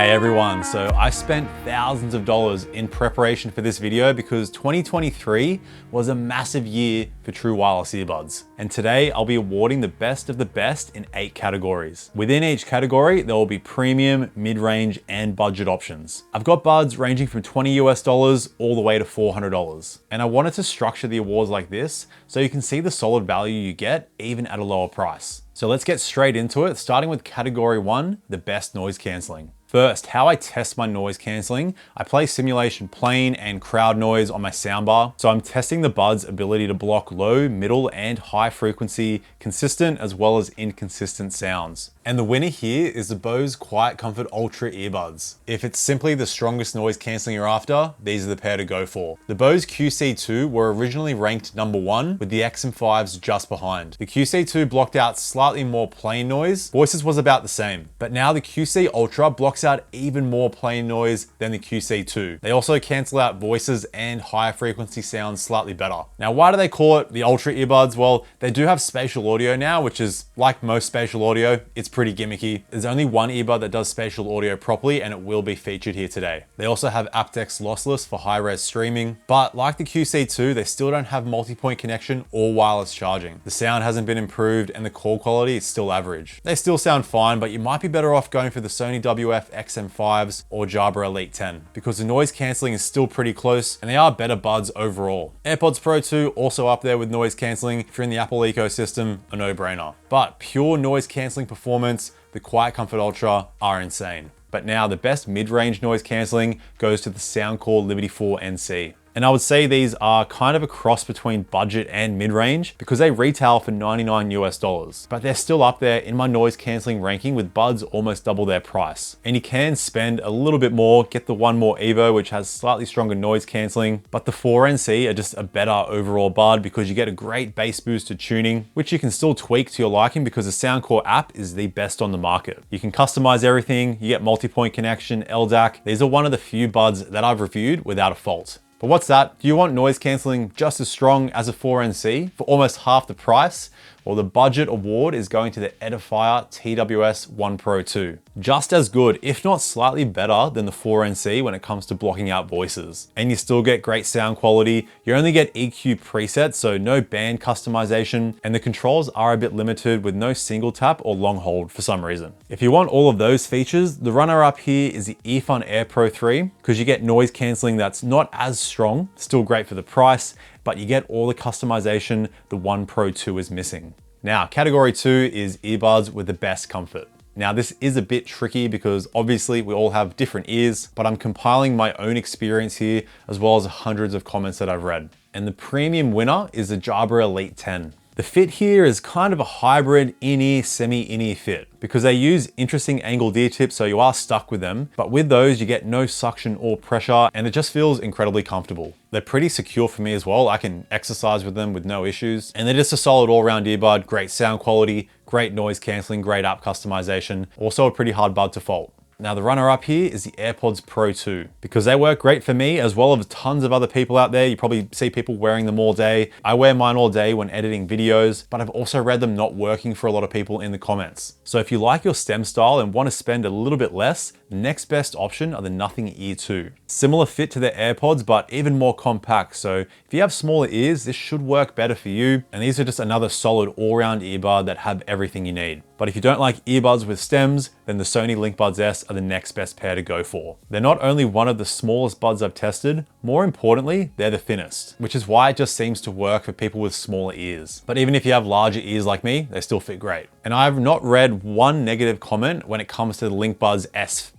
Hey everyone, so I spent thousands of dollars in preparation for this video because 2023 was a massive year for true wireless earbuds. And today I'll be awarding the best of the best in 8 categories. Within each category, there will be premium, mid-range, and budget options. I've got buds ranging from $20 US all the way to $400. And I wanted to structure the awards like this so you can see the solid value you get even at a lower price. So let's get straight into it, starting with category 1, the best noise cancelling. First, how I test my noise cancelling. I play simulation plane and crowd noise on my soundbar. So I'm testing the bud's ability to block low, middle, and high frequency, consistent as well as inconsistent sounds. And the winner here is the Bose Quiet Comfort Ultra earbuds. If it's simply the strongest noise cancelling you're after, these are the pair to go for. The Bose QC2 were originally ranked number 1 with the XM5s just behind. The QC2 blocked out slightly more plain noise. Voices was about the same, but now the QC Ultra blocks out even more plain noise than the QC2. They also cancel out voices and higher frequency sounds slightly better. Now, why do they call it the Ultra earbuds? Well, they do have spatial audio now, which is like most spatial audio, it's pretty gimmicky. There's only one earbud that does spatial audio properly, and it will be featured here today. They also have aptX lossless for high-res streaming, but like the QC2, they still don't have multi-point connection or wireless charging. The sound hasn't been improved and the call quality is still average. They still sound fine, but you might be better off going for the Sony WF XM5s or Jabra Elite 10 because the noise cancelling is still pretty close and they are better buds overall. AirPods Pro 2 also up there with noise cancelling. If you're in the Apple ecosystem, a no-brainer. But pure noise cancelling performance, the Quiet Comfort Ultra are insane. But now the best mid-range noise cancelling goes to the Soundcore Liberty 4 NC. And I would say these are kind of a cross between budget and mid-range because they retail for $99 US, but they're still up there in my noise cancelling ranking with buds almost double their price. And you can spend a little bit more, get the One More Evo, which has slightly stronger noise cancelling, but the 4NC are just a better overall bud because you get a great bass boosted tuning, which you can still tweak to your liking because the Soundcore app is the best on the market. You can customize everything, you get multi-point connection, LDAC. These are one of the few buds that I've reviewed without a fault. But what's that? Do you want noise cancelling just as strong as a 4NC for almost half the price? Well, the budget award is going to the Edifier TWS One Pro 2. Just as good, if not slightly better than the 4NC when it comes to blocking out voices. And you still get great sound quality. You only get EQ presets, so no band customization. And the controls are a bit limited with no single tap or long hold for some reason. If you want all of those features, the runner up here is the Earfun Air Pro 3 because you get noise cancelling that's not as strong, still great for the price, but you get all the customization the One Pro 2 is missing. Now, category 2 is earbuds with the best comfort. Now, this is a bit tricky because obviously we all have different ears, but I'm compiling my own experience here as well as hundreds of comments that I've read. And the premium winner is the Jabra Elite 10. The fit here is kind of a hybrid in-ear, semi-in-ear fit because they use interesting angled ear tips, so you are stuck with them. But with those, you get no suction or pressure and it just feels incredibly comfortable. They're pretty secure for me as well. I can exercise with them with no issues. And they're just a solid all-round earbud, great sound quality, great noise cancelling, great app customization. Also a pretty hard bud to fault. Now the runner up here is the AirPods Pro 2 because they work great for me as well as tons of other people out there. You probably see people wearing them all day. I wear mine all day when editing videos, but I've also read them not working for a lot of people in the comments. So if you like your stem style and want to spend a little bit less, the next best option are the Nothing Ear 2. Similar fit to the AirPods, but even more compact. So if you have smaller ears, this should work better for you. And these are just another solid all-round earbud that have everything you need. But if you don't like earbuds with stems, then the Sony LinkBuds S are the next best pair to go for. They're not only one of the smallest buds I've tested, more importantly, they're the thinnest, which is why it just seems to work for people with smaller ears. But even if you have larger ears like me, they still fit great. And I've not read one negative comment when it comes to the LinkBuds S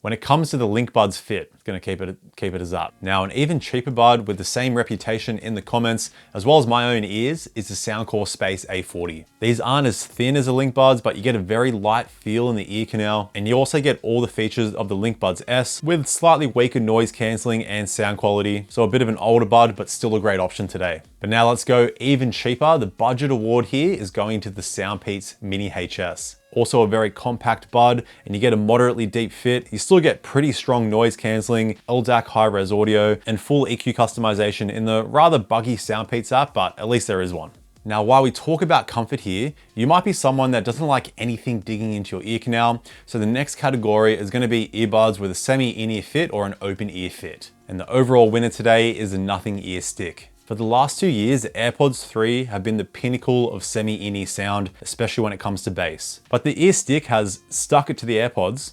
when it comes to the LinkBuds fit. It's gonna keep it as that. Now, an even cheaper bud with the same reputation in the comments, as well as my own ears, is the Soundcore Space A40. These aren't as thin as the LinkBuds, but you get a very light feel in the ear canal, and you also get all the features of the LinkBuds S with slightly weaker noise cancelling and sound quality. So a bit of an older bud, but still a great option today. But now let's go even cheaper. The budget award here is going to the SoundPeats Mini HS. Also a very compact bud, and you get a moderately deep fit. You still get pretty strong noise cancelling, LDAC high-res audio, and full EQ customization in the rather buggy SoundPeats app, but at least there is one. Now, while we talk about comfort here, you might be someone that doesn't like anything digging into your ear canal. So the next category is going to be earbuds with a semi-in-ear fit or an open ear fit. And the overall winner today is the Nothing Ear Stick. For the last 2 years, the AirPods 3 have been the pinnacle of semi-in-ear sound, especially when it comes to bass. But the ear stick has stuck it to the AirPods.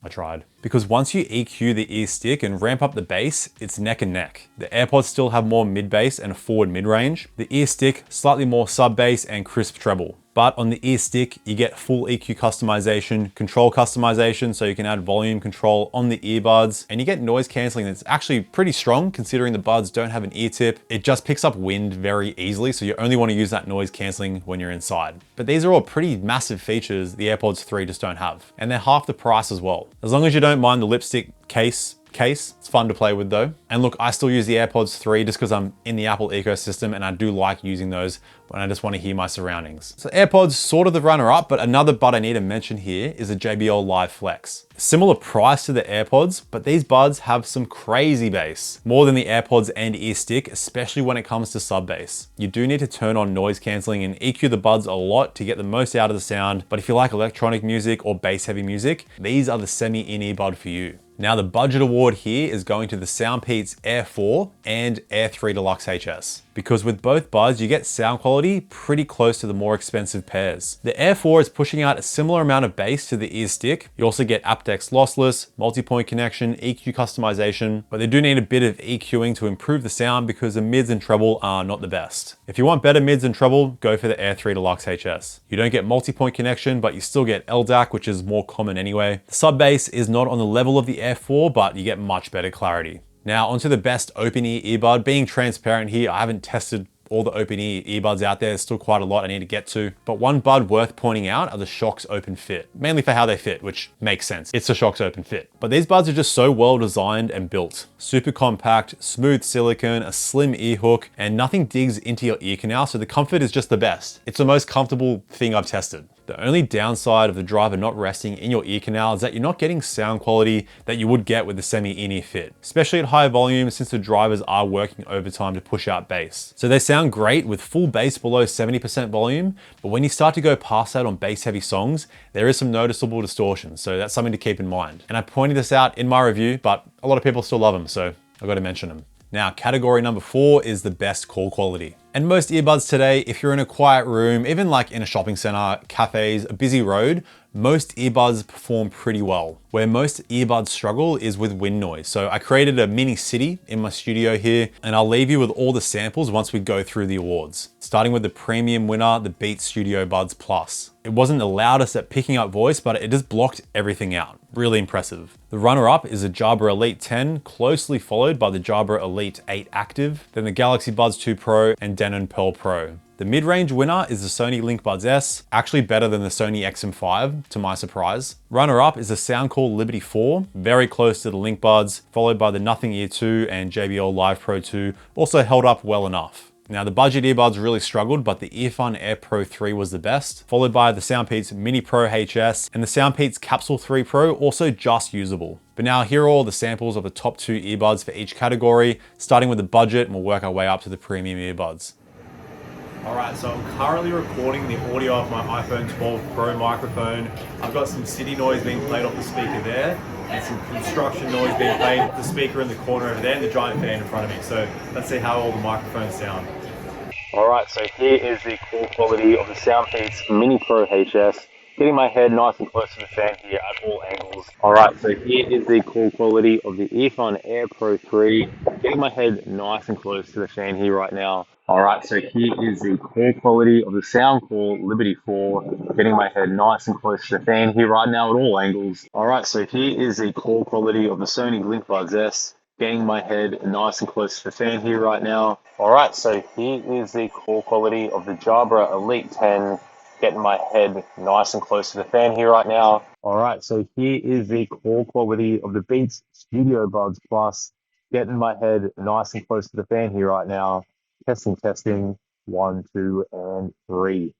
I tried. Because once you EQ the ear stick and ramp up the bass, it's neck and neck. The AirPods still have more mid-bass and a forward mid-range. The ear stick, slightly more sub-bass and crisp treble. But on the ear stick, you get full EQ customization, control customization, so you can add volume control on the earbuds, and you get noise canceling that's actually pretty strong considering the buds don't have an ear tip. It just picks up wind very easily, so you only want to use that noise canceling when you're inside. But these are all pretty massive features the AirPods 3 just don't have. And they're half the price as well. As long as you don't mind the lipstick case, it's fun to play with though. And look, I still use the AirPods 3 just because I'm in the Apple ecosystem and I do like using those when I just want to hear my surroundings. So AirPods, sort of the runner up, but another bud I need to mention here is the JBL Live Flex. Similar price to the AirPods, but these buds have some crazy bass. More than the AirPods and ear stick, especially when it comes to sub bass. You do need to turn on noise canceling and EQ the buds a lot to get the most out of the sound, but if you like electronic music or bass heavy music, these are the semi-in-ear bud for you. Now the budget award here is going to the Soundpeats Air 4 and Air 3 Deluxe HS. Because with both buds, you get sound quality pretty close to the more expensive pairs. The Air 4 is pushing out a similar amount of bass to the ear stick. You also get aptX lossless, multi-point connection, EQ customization, but they do need a bit of EQing to improve the sound because the mids and treble are not the best. If you want better mids and treble, go for the Air 3 Deluxe HS. You don't get multi-point connection, but you still get LDAC, which is more common anyway. The sub bass is not on the level of the Air 4, but you get much better clarity. Now onto the best open ear earbud. Being transparent here, I haven't tested all the open ear earbuds out there. There's still quite a lot I need to get to. But one bud worth pointing out are the Shox Open Fit, mainly for how they fit, which makes sense. It's a Shox Open Fit. But these buds are just so well designed and built. Super compact, smooth silicone, a slim ear hook, and nothing digs into your ear canal, so the comfort is just the best. It's the most comfortable thing I've tested. The only downside of the driver not resting in your ear canal is that you're not getting sound quality that you would get with the semi-in-ear fit, especially at high volume since the drivers are working overtime to push out bass. So they sound great with full bass below 70% volume, but when you start to go past that on bass heavy songs, there is some noticeable distortion, so that's something to keep in mind. And I pointed this out in my review, but a lot of people still love them, so I got to mention them. Now, category number 4 is the best call quality. And most earbuds today, if you're in a quiet room, even like in a shopping center, cafes, a busy road, most earbuds perform pretty well. Where most earbuds struggle is with wind noise. So I created a mini city in my studio here, and I'll leave you with all the samples once we go through the awards. Starting with the premium winner, the Beats Studio Buds Plus. It wasn't the loudest at picking up voice, but it just blocked everything out. Really impressive. The runner-up is the Jabra Elite 10, closely followed by the Jabra Elite 8 Active, then the Galaxy Buds 2 Pro and Denon Pearl Pro. The mid-range winner is the Sony LinkBuds S, actually better than the Sony XM5 to my surprise. Runner-up is the Soundcore Liberty 4, very close to the LinkBuds, followed by the Nothing Ear 2 and JBL Live Pro 2, also held up well enough. Now the budget earbuds really struggled, but the Earfun Air Pro 3 was the best, followed by the Soundpeats Mini Pro HS and the Soundpeats Capsule 3 Pro, also just usable. But now here are all the samples of the top 2 earbuds for each category, starting with the budget, and we'll work our way up to the premium earbuds. Alright, so I'm currently recording the audio off my iPhone 12 Pro microphone. I've got some city noise being played off the speaker there, and some construction noise being played off the speaker in the corner over there, and the giant fan in front of me. So let's see how all the microphones sound. Alright, so here is the call quality of the Soundpeats Mini Pro HS. Getting my head nice and close to the fan here at all angles. Alright, so here is the call quality of the Earfun Air Pro 3. Getting my head nice and close to the fan here right now. Alright, so here is the call quality of the Soundcore Liberty 4. Getting my head nice and close to the fan here right now at all angles. Alright, so here is the call quality of the Sony LinkBuds S. Getting my head nice and close to the fan here right now. Alright, so here is the call quality of the Jabra Elite 10. Getting my head nice and close to the fan here right now. Alright, so here is the call quality of the Beats Studio Buds Plus. Getting my head nice and close to the fan here right now. Testing, testing, 1, 2, and 3.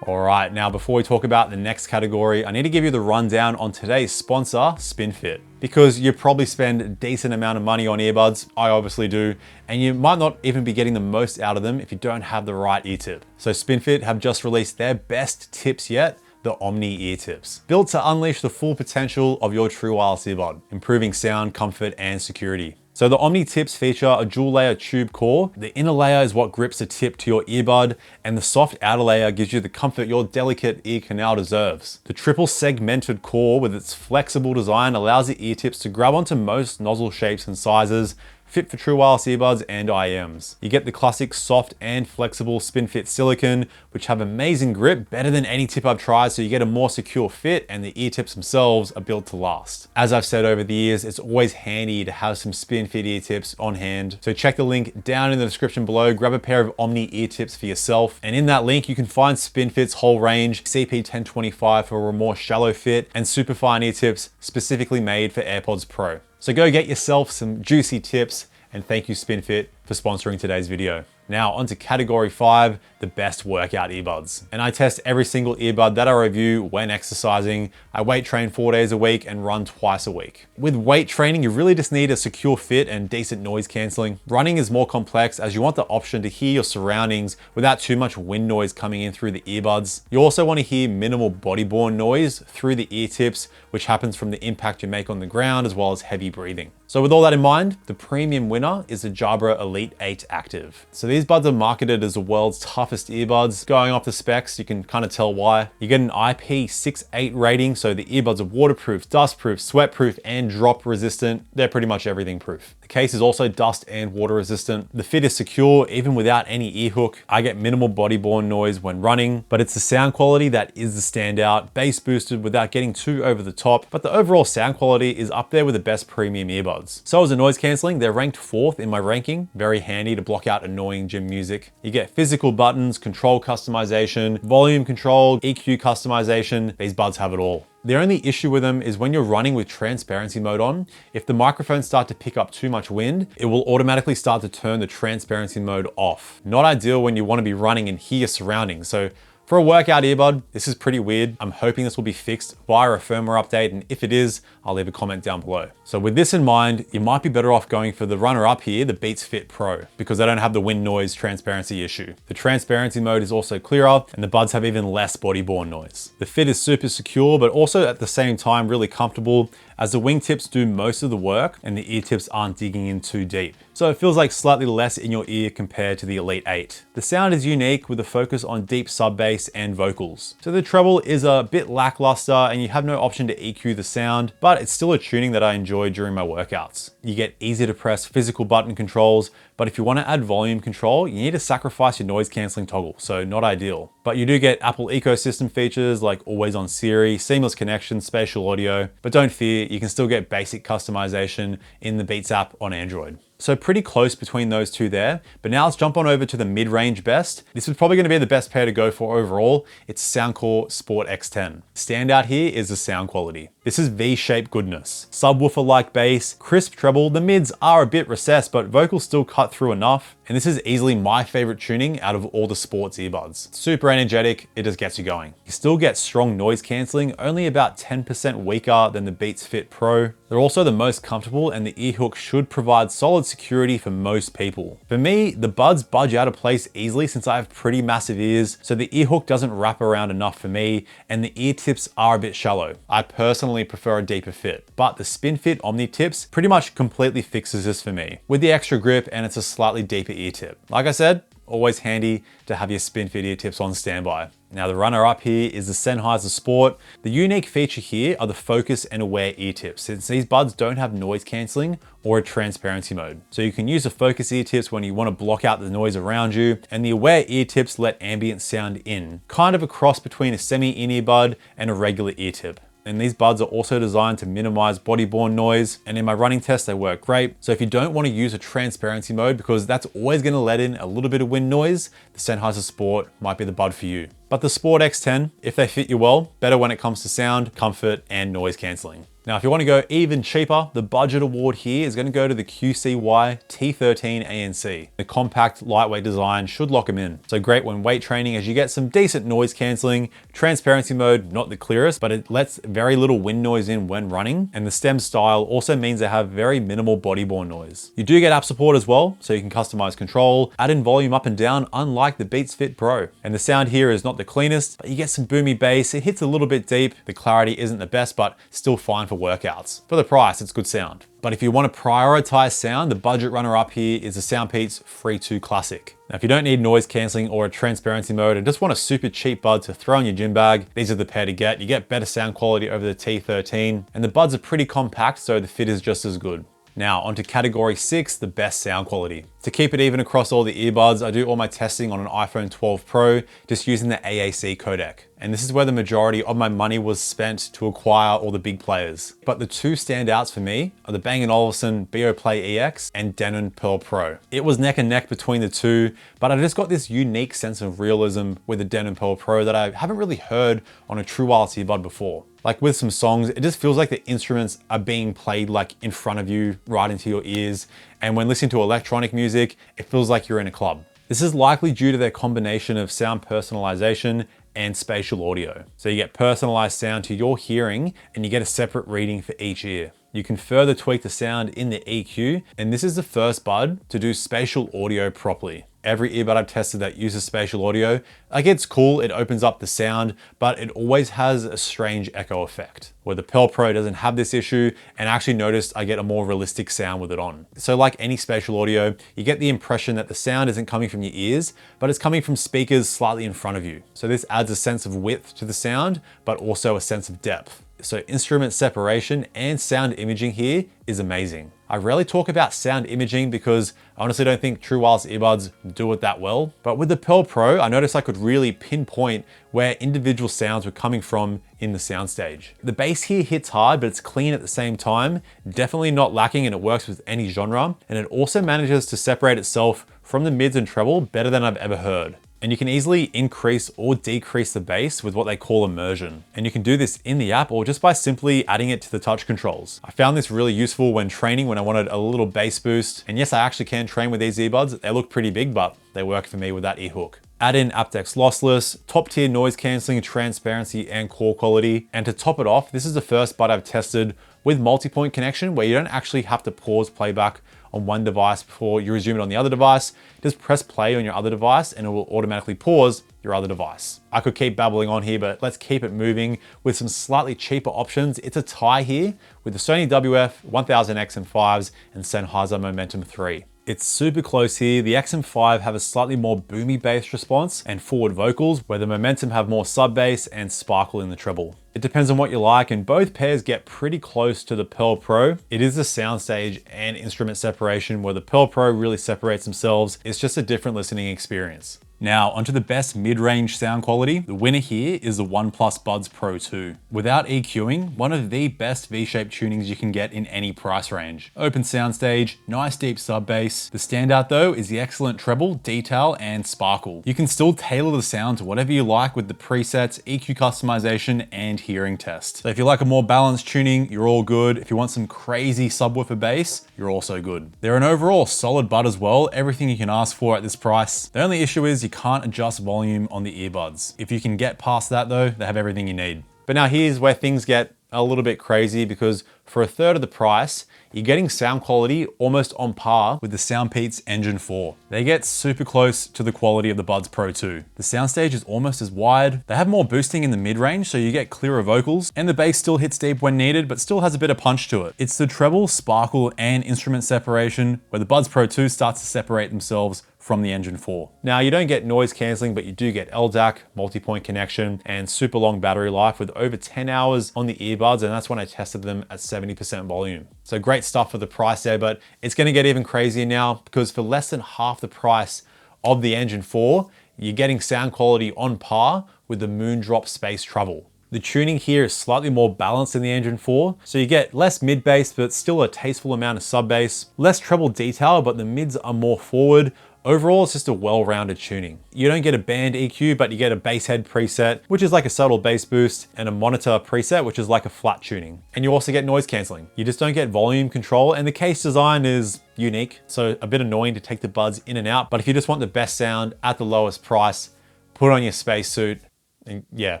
All right, now before we talk about the next category, I need to give you the rundown on today's sponsor, SpinFit. Because you probably spend a decent amount of money on earbuds, I obviously do, and you might not even be getting the most out of them if you don't have the right ear tip. So SpinFit have just released their best tips yet, the Omni ear tips, built to unleash the full potential of your true wireless earbud, improving sound, comfort, and security. So the Omni tips feature a dual layer tube core. The inner layer is what grips the tip to your earbud, and the soft outer layer gives you the comfort your delicate ear canal deserves. The triple segmented core with its flexible design allows the ear tips to grab onto most nozzle shapes and sizes, fit for true wireless earbuds and IEMs. You get the classic soft and flexible SpinFit silicone, which have amazing grip, better than any tip I've tried, so you get a more secure fit, and the ear tips themselves are built to last. As I've said over the years, it's always handy to have some SpinFit ear tips on hand. So check the link down in the description below, grab a pair of Omni ear tips for yourself. And in that link, you can find SpinFit's whole range, CP1025 for a more shallow fit, and superfine ear tips specifically made for AirPods Pro. So go get yourself some juicy tips, and thank you SpinFit for sponsoring today's video. Now onto category 5, the best workout earbuds. And I test every single earbud that I review when exercising. I weight train 4 days a week and run twice a week. With weight training, you really just need a secure fit and decent noise canceling. Running is more complex as you want the option to hear your surroundings without too much wind noise coming in through the earbuds. You also want to hear minimal body-borne noise through the ear tips, which happens from the impact you make on the ground as well as heavy breathing. So with all that in mind, the premium winner is the Jabra Elite 8 Active. So these buds are marketed as the world's toughest earbuds. Going off the specs, you can kind of tell why. You get an IP68 rating, so the earbuds are waterproof, dustproof, sweatproof, and drop resistant. They're pretty much everything proof. The case is also dust and water resistant. The fit is secure, even without any ear hook. I get minimal body-borne noise when running, but it's the sound quality that is the standout. Bass boosted without getting too over the top, but the overall sound quality is up there with the best premium earbuds. So as a noise cancelling, they're ranked 4th in my ranking. Very handy to block out annoying gym music. You get physical buttons, control customization, volume control, EQ customization. These buds have it all. The only issue with them is when you're running with transparency mode on, if the microphones start to pick up too much wind, it will automatically start to turn the transparency mode off. Not ideal when you want to be running and hear your surroundings. So for a workout earbud, this is pretty weird. I'm hoping this will be fixed via a firmware update, and if it is, I'll leave a comment down below. So with this in mind, you might be better off going for the runner-up here, the Beats Fit Pro, because they don't have the wind noise transparency issue. The transparency mode is also clearer, and the buds have even less body-borne noise. The fit is super secure, but also at the same time really comfortable, as the wingtips do most of the work and the ear tips aren't digging in too deep. So it feels like slightly less in your ear compared to the Elite 8. The sound is unique with a focus on deep sub bass and vocals. So the treble is a bit lackluster and you have no option to EQ the sound, but it's still a tuning that I enjoy during my workouts. You get easy to press physical button controls, but if you want to add volume control, you need to sacrifice your noise cancelling toggle, so not ideal. But you do get Apple ecosystem features like always on Siri, seamless connection, spatial audio, but don't fear, you can still get basic customization in the Beats app on Android. So pretty close between those two there, but now let's jump on over to the mid-range best. This is probably gonna be the best pair to go for overall. It's Soundcore Sport X10. Standout here is the sound quality. This is V-shaped goodness. Subwoofer-like bass, crisp treble, the mids are a bit recessed, but vocals still cut through enough. And this is easily my favorite tuning out of all the sports earbuds. Super energetic, it just gets you going. You still get strong noise cancelling, only about 10% weaker than the Beats Fit Pro. They're also the most comfortable, and the ear hook should provide solid security for most people. For me, the buds budge out of place easily since I have pretty massive ears, so the ear hook doesn't wrap around enough for me, and the ear tips are a bit shallow. I personally prefer a deeper fit, but the SpinFit Omni tips pretty much completely fixes this for me, with the extra grip, and it's a slightly deeper ear tip. Like I said, always handy to have your SpinFit ear tips on standby. Now the runner-up here is the Sennheiser Sport. The unique feature here are the focus and aware ear tips, since these buds don't have noise cancelling or a transparency mode. So you can use the focus ear tips when you want to block out the noise around you, and the aware ear tips let ambient sound in, kind of a cross between a semi-in earbud and a regular ear tip. And these buds are also designed to minimize body-borne noise, and in my running test they work great. So if you don't want to use a transparency mode because that's always going to let in a little bit of wind noise, the Sennheiser Sport might be the bud for you. But the Sport X10, if they fit you well, better when it comes to sound, comfort, and noise cancelling. Now, if you want to go even cheaper, the budget award here is going to go to the QCY T13 ANC. The compact, lightweight design should lock them in. So great when weight training, as you get some decent noise cancelling. Transparency mode, not the clearest, but it lets very little wind noise in when running. And the stem style also means they have very minimal bodyborne noise. You do get app support as well, so you can customize control, add in volume up and down, unlike the Beats Fit Pro. And the sound here is not the cleanest, but you get some boomy bass. It hits a little bit deep. The clarity isn't the best, but still fine for workouts. For the price, it's good sound. But if you want to prioritize sound, the budget runner up here is the Soundpeats Free 2 Classic. Now, if you don't need noise cancelling or a transparency mode and just want a super cheap bud to throw in your gym bag, these are the pair to get. You get better sound quality over the T13, and the buds are pretty compact, so the fit is just as good. Now, onto category 6, the best sound quality. To keep it even across all the earbuds, I do all my testing on an iPhone 12 Pro, just using the AAC codec. And this is where the majority of my money was spent to acquire all the big players. But the two standouts for me are the Bang & Olufsen BeoPlay EX and Denon Pearl Pro. It was neck and neck between the two, but I just got this unique sense of realism with the Denon Pearl Pro that I haven't really heard on a true wireless earbud before. Like with some songs, it just feels like the instruments are being played like in front of you, right into your ears. And when listening to electronic music, it feels like you're in a club. This is likely due to their combination of sound personalization and spatial audio. So you get personalized sound to your hearing and you get a separate reading for each ear. You can further tweak the sound in the EQ, and this is the first bud to do spatial audio properly. Every earbud I've tested that uses spatial audio, like it's cool, it opens up the sound, but it always has a strange echo effect. Where the Pearl Pro doesn't have this issue, and I actually noticed I get a more realistic sound with it on. So like any spatial audio, you get the impression that the sound isn't coming from your ears, but it's coming from speakers slightly in front of you. So this adds a sense of width to the sound, but also a sense of depth. So instrument separation and sound imaging here is amazing. I rarely talk about sound imaging because I honestly don't think true wireless earbuds do it that well. But with the Pearl Pro, I noticed I could really pinpoint where individual sounds were coming from in the soundstage. The bass here hits hard, but it's clean at the same time. Definitely not lacking, and it works with any genre. And it also manages to separate itself from the mids and treble better than I've ever heard. And you can easily increase or decrease the bass with what they call immersion. And you can do this in the app or just by simply adding it to the touch controls. I found this really useful when training, when I wanted a little bass boost. And yes, I actually can train with these earbuds. They look pretty big, but they work for me with that ear hook. Add in aptX lossless, top tier noise cancelling, transparency, and core quality. And to top it off, this is the first bud I've tested with multi-point connection where you don't actually have to pause playback on one device before you resume it on the other device. Just press play on your other device and it will automatically pause your other device. I could keep babbling on here, but let's keep it moving with some slightly cheaper options. It's a tie here with the Sony WF 1000 XM5s and Sennheiser Momentum 3. It's super close here. The XM5 have a slightly more boomy bass response and forward vocals, where the Momentum have more sub bass and sparkle in the treble. It depends on what you like, and both pairs get pretty close to the Pearl Pro. It is the soundstage and instrument separation where the Pearl Pro really separates themselves. It's just a different listening experience. Now, onto the best mid-range sound quality. The winner here is the OnePlus Buds Pro 2. Without EQing, one of the best V-shaped tunings you can get in any price range. Open soundstage, nice deep sub bass. The standout though is the excellent treble, detail, and sparkle. You can still tailor the sound to whatever you like with the presets, EQ customization, and hearing test. So if you like a more balanced tuning, you're all good. If you want some crazy subwoofer bass, you're also good. They're an overall solid bud as well. Everything you can ask for at this price. The only issue is you can't adjust volume on the earbuds. If you can get past that though, they have everything you need. But now here's where things get a little bit crazy, because for a third of the price, you're getting sound quality almost on par with the Soundpeats Engine 4. They get super close to the quality of the Buds Pro 2. The soundstage is almost as wide. They have more boosting in the mid-range, so you get clearer vocals, and the bass still hits deep when needed, but still has a bit of punch to it. It's the treble, sparkle, and instrument separation where the Buds Pro 2 starts to separate themselves from the Engine 4. Now, you don't get noise cancelling, but you do get LDAC, multi-point connection, and super long battery life with over 10 hours on the earbuds, and that's when I tested them at 70% volume. So great stuff for the price there, but it's gonna get even crazier now, because for less than half the price of the Engine 4, you're getting sound quality on par with the Moondrop Space Travel. The tuning here is slightly more balanced than the Engine 4, so you get less mid-bass, but still a tasteful amount of sub-bass, less treble detail, but the mids are more forward, Overall, it's just a well-rounded tuning. You don't get a band EQ, but you get a bass head preset, which is like a subtle bass boost, and a monitor preset, which is like a flat tuning. And you also get noise canceling. You just don't get volume control, and the case design is unique, so a bit annoying to take the buds in and out. But if you just want the best sound at the lowest price, put on your spacesuit, and yeah,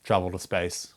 travel to space.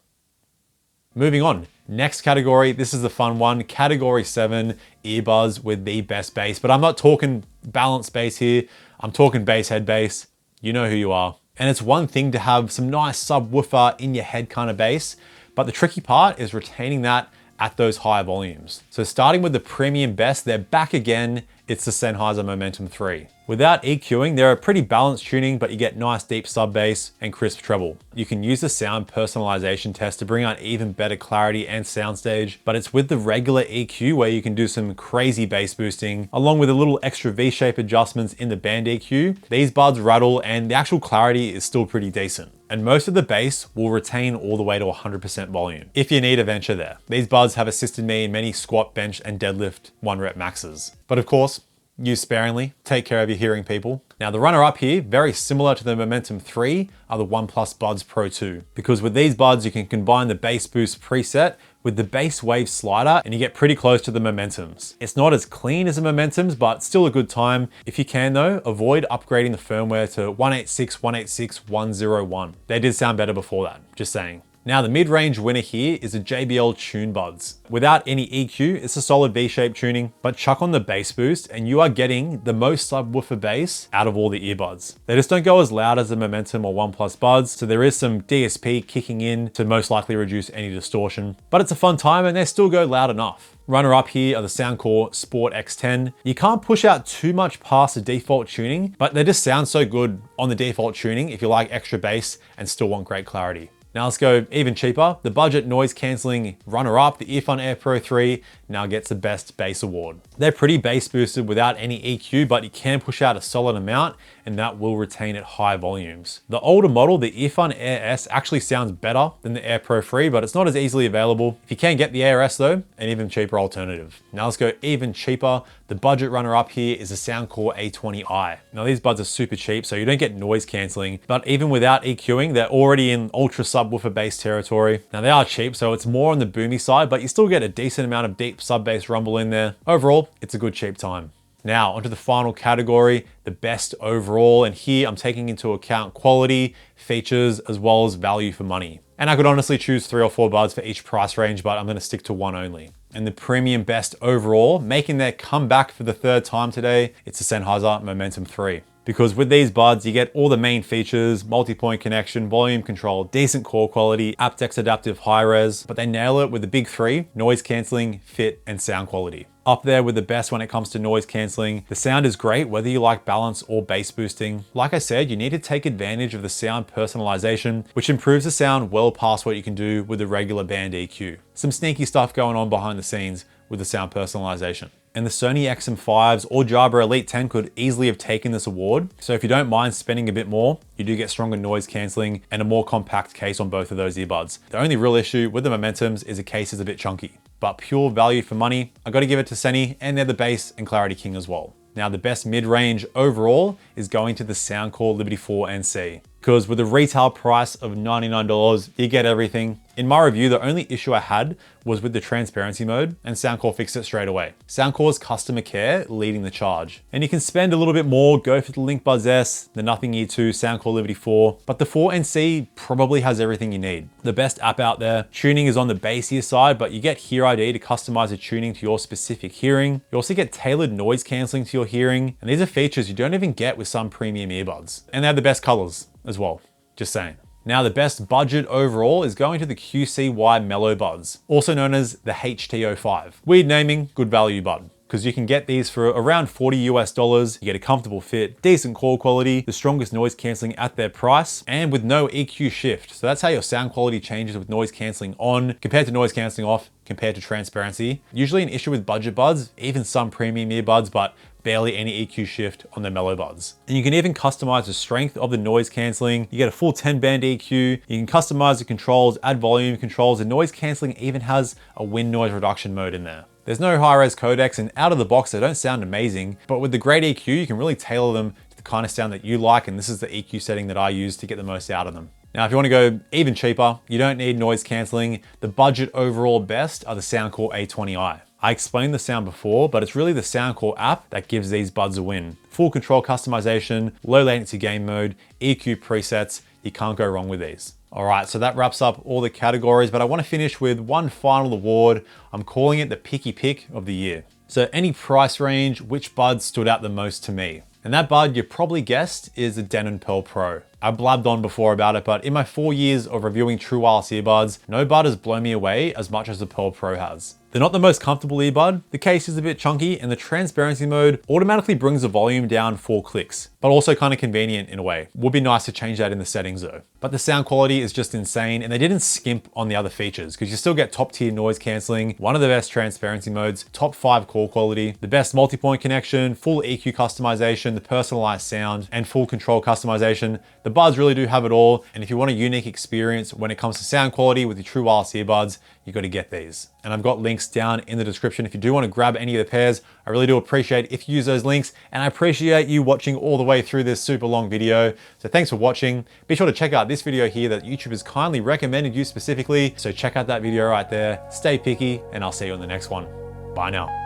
Moving on, next category, this is the fun one, category 7, earbuds with the best bass. But I'm not talking balanced bass here, I'm talking bass head bass. You know who you are. And it's one thing to have some nice subwoofer in your head kind of bass, but the tricky part is retaining that at those higher volumes. So starting with the premium best, they're back again. It's the Sennheiser Momentum 3. Without EQing, they're a pretty balanced tuning, but you get nice deep sub bass and crisp treble. You can use the sound personalization test to bring out even better clarity and soundstage, but it's with the regular EQ where you can do some crazy bass boosting, along with a little extra V-shape adjustments in the band EQ. These buds rattle and the actual clarity is still pretty decent. And most of the bass will retain all the way to 100% volume, if you need a venture there. These buds have assisted me in many squat, bench, and deadlift 1-rep maxes. But of course, use sparingly, take care of your hearing people. Now the runner-up here, very similar to the Momentum 3, are the OnePlus Buds Pro 2. Because with these buds, you can combine the bass boost preset with the bass wave slider and you get pretty close to the Momentums. It's not as clean as the Momentums, but still a good time. If you can though, avoid upgrading the firmware to 186, 186, 101. They did sound better before that, just saying. Now the mid-range winner here is a JBL Tune Buds. Without any EQ, it's a solid V-shaped tuning, but chuck on the bass boost and you are getting the most subwoofer bass out of all the earbuds. They just don't go as loud as the Momentum or OnePlus Buds, so there is some DSP kicking in to most likely reduce any distortion, but it's a fun time and they still go loud enough. Runner up here are the Soundcore Sport X10. You can't push out too much past the default tuning, but they just sound so good on the default tuning if you like extra bass and still want great clarity. Now let's go even cheaper. The budget noise cancelling runner-up, the Earfun Air Pro 3, now gets the best bass award. They're pretty bass boosted without any EQ, but you can push out a solid amount and that will retain at high volumes. The older model, the Earfun Air S, actually sounds better than the Air Pro 3, but it's not as easily available. If you can get the Air S though, an even cheaper alternative. Now let's go even cheaper. The budget runner-up here is the Soundcore A20i. Now these buds are super cheap, so you don't get noise cancelling, but even without EQing, they're already in ultra subwoofer bass territory. Now they are cheap, so it's more on the boomy side, but you still get a decent amount of deep sub bass rumble in there. Overall, it's a good cheap time. Now onto the final category, the best overall, and here I'm taking into account quality, features, as well as value for money. And I could honestly choose 3 or 4 buds for each price range, but I'm gonna stick to one only. And the premium best overall, making their comeback for the 3rd time today, it's the Sennheiser Momentum 3. Because with these buds, you get all the main features, multi-point connection, volume control, decent core quality, aptX adaptive high res, but they nail it with the big 3, noise cancelling, fit, and sound quality. Up there with the best when it comes to noise cancelling. The sound is great, whether you like balance or bass boosting. Like I said, you need to take advantage of the sound personalization, which improves the sound well past what you can do with the regular band EQ. Some sneaky stuff going on behind the scenes with the sound personalization. And the Sony XM5s or Jabra Elite 10 could easily have taken this award. So if you don't mind spending a bit more, you do get stronger noise cancelling and a more compact case on both of those earbuds. The only real issue with the Momentums is the case is a bit chunky. But pure value for money, I gotta give it to Sony, and they're the bass and clarity king as well. Now the best mid-range overall is going to the Soundcore Liberty 4 NC. Because with a retail price of $99, you get everything. In my review, the only issue I had was with the transparency mode, and Soundcore fixed it straight away. Soundcore's customer care leading the charge. And you can spend a little bit more, go for the LinkBuds S, the Nothing Ear 2, Soundcore Liberty 4, but the 4NC probably has everything you need. The best app out there. Tuning is on the bassier side, but you get Hear ID to customize the tuning to your specific hearing. You also get tailored noise cancelling to your hearing, and these are features you don't even get with some premium earbuds. And they have the best colors as well, just saying. Now the best budget overall is going to the QCY Mellow Buds, also known as the HT05. Weird naming, good value bud. Because you can get these for around $40 US, you get a comfortable fit, decent core quality, the strongest noise cancelling at their price, and with no EQ shift. So that's how your sound quality changes with noise cancelling on compared to noise cancelling off compared to transparency. Usually an issue with budget buds, even some premium earbuds, but barely any EQ shift on the mellow buds. And you can even customize the strength of the noise canceling. You get a full 10 band EQ. You can customize the controls, add volume controls, and noise canceling even has a wind noise reduction mode in there. There's no high-res codecs, and out of the box, they don't sound amazing, but with the great EQ, you can really tailor them to the kind of sound that you like, and this is the EQ setting that I use to get the most out of them. Now, if you want to go even cheaper, you don't need noise canceling. The budget overall best are the Soundcore A20i. I explained the sound before, but it's really the Soundcore app that gives these buds a win. Full control customization, low latency game mode, EQ presets, you can't go wrong with these. All right, so that wraps up all the categories, but I want to finish with one final award. I'm calling it the Picky Pick of the Year. So any price range, which bud stood out the most to me? And that bud you probably guessed is the Denon Pearl Pro. I blabbed on before about it, but in my 4 years of reviewing true wireless earbuds, no bud has blown me away as much as the Pearl Pro has. They're not the most comfortable earbud, the case is a bit chunky, and the transparency mode automatically brings the volume down 4 clicks, but also kind of convenient in a way. Would be nice to change that in the settings though. But the sound quality is just insane, and they didn't skimp on the other features, because you still get top tier noise cancelling, one of the best transparency modes, top 5 call quality, the best multi-point connection, full EQ customization, the personalized sound, and full control customization. The buds really do have it all, and if you want a unique experience when it comes to sound quality with your true wireless earbuds, you got to get these. And I've got links down in the description if you do want to grab any of the pairs. I really do appreciate if you use those links, and I appreciate you watching all the way through this super long video. So thanks for watching. Be sure to check out this video here that YouTube has kindly recommended you specifically. So check out that video right there. Stay picky, and I'll see you on the next one. Bye now.